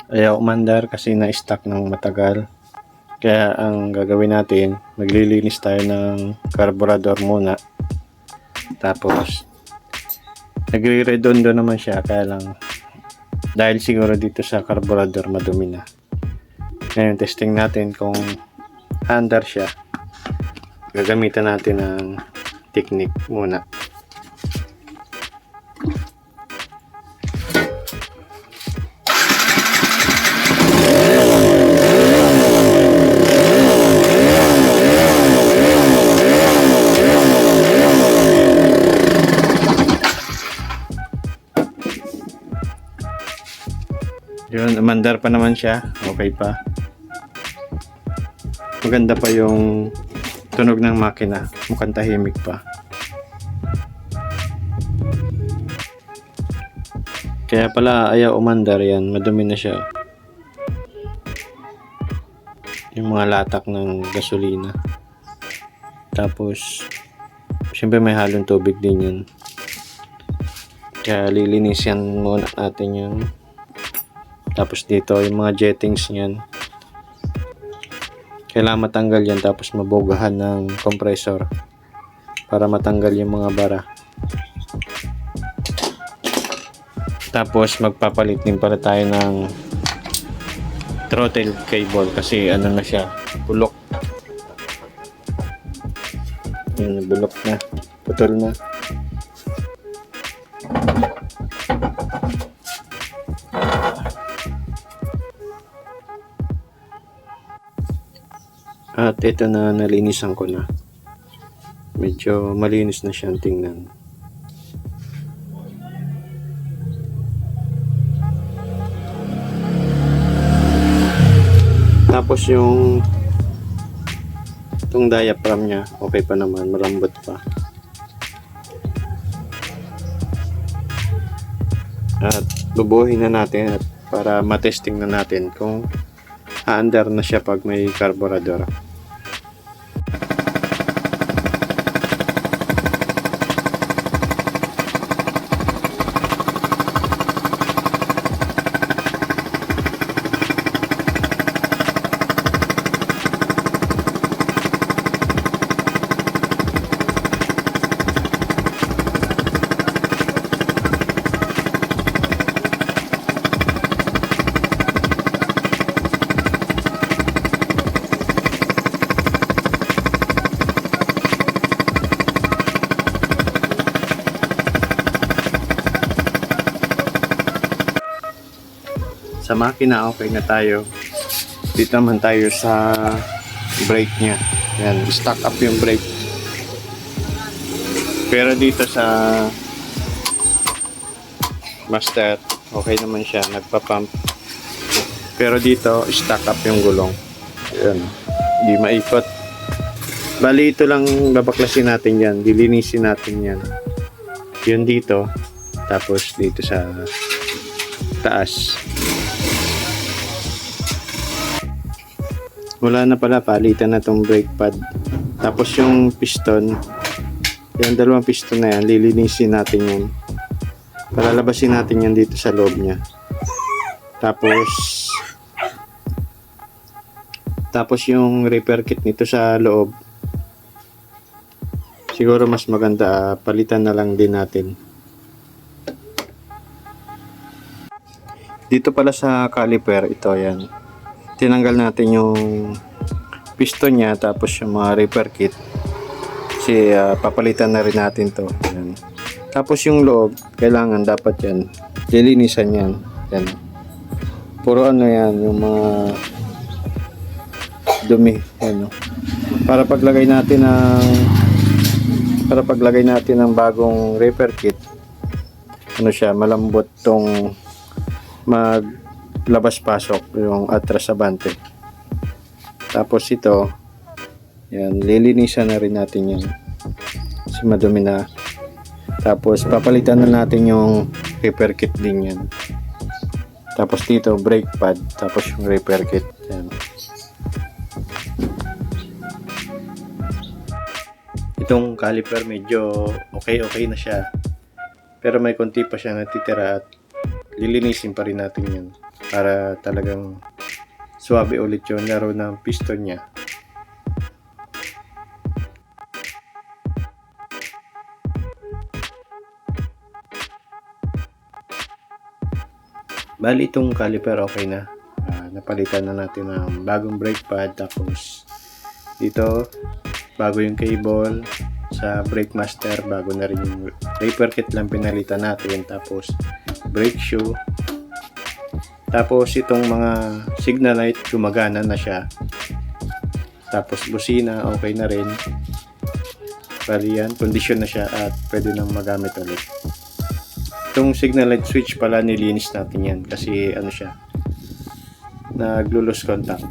ayaw umandar kasi na-stuck ng matagal. Kaya ang gagawin natin, maglilinis tayo ng carburetor muna. Tapos nagre-redondo naman siya, kaya lang dahil siguro dito sa carburetor madumi na. Ngayon testing natin kung andar siya. Gagamitan natin ng technique muna. Yun, umandar pa naman siya. Okay pa. Maganda pa yung tunog ng makina. Mukhang tahimik pa. Kaya pala ayaw umandar yan. Madumi na siya. Yung mga latak ng gasolina. Tapos syempre may halong tubig din yun. Kaya lilinisan muna natin yun. Tapos dito yung mga jettings niyan, kailangan matanggal yan, tapos mabugahan ng compressor para matanggal yung mga bara. Tapos magpapalit din pala tayo ng throttle cable kasi ano na siya, bulok. Yun, bulok na, putol na. At ito na, nalinisan ko na. Medyo malinis na siyang tingnan. Tapos yung itong diaphragm niya, okay pa naman, malambot pa. At bubuhin na natin at para matesting na natin kung aandar na siya pag may carburetor. Sa makina okay na tayo. Dito naman tayo sa brake nya. Yan, stock up yung brake. Pero dito sa master, okay naman siya, nagpa-pump. Pero dito, stock up yung gulong. Yan, hindi maikot. Bali ito lang babaklasin natin yan, dilinisin natin yan. Yun dito, tapos dito sa taas. Wala na pala, palitan na tong brake pad. Tapos yung piston, yung dalawang piston na yan, lilinisin natin yan. Palalabasin natin yan dito sa loob niya. Tapos yung repair kit nito sa loob, siguro mas maganda, palitan na lang din natin. Dito pala sa caliper, ito yan. Tinanggal natin yung piston niya, tapos yung mga repair kit. Kasi papalitan na rin natin to. Yan. Tapos yung loob, kailangan dapat yan, lilinisan yan. Yan. Puro ano yan, yung mga dumi. Yan. Para paglagay natin ng bagong repair kit, ano siya, malambot tong maglabas-pasok yung atras abante. Tapos ito, yan, lilinisan na rin natin yan kasi madumi na. Tapos papalitan na natin yung repair kit din yan. Tapos dito brake pad, tapos yung repair kit yan. Itong caliper medyo okay na siya, pero may konti pa siya natitira at lilinisin pa rin natin yan. para talagang swabe ulit yung laro ng piston niya. Bali itong caliper okay na. Napalitan na natin ng bagong brake pad, tapos dito bago yung cable sa brake master, bago na rin yung taper kit lang pinalitan natin, tapos brake shoe, tapos itong mga signal light gumagana na siya, tapos busina okay na rin. Bali yan, condition na siya at pwede nang magamit ulit. Itong signal light switch pala nilinis natin yan kasi ano siya, naglo-lose contact.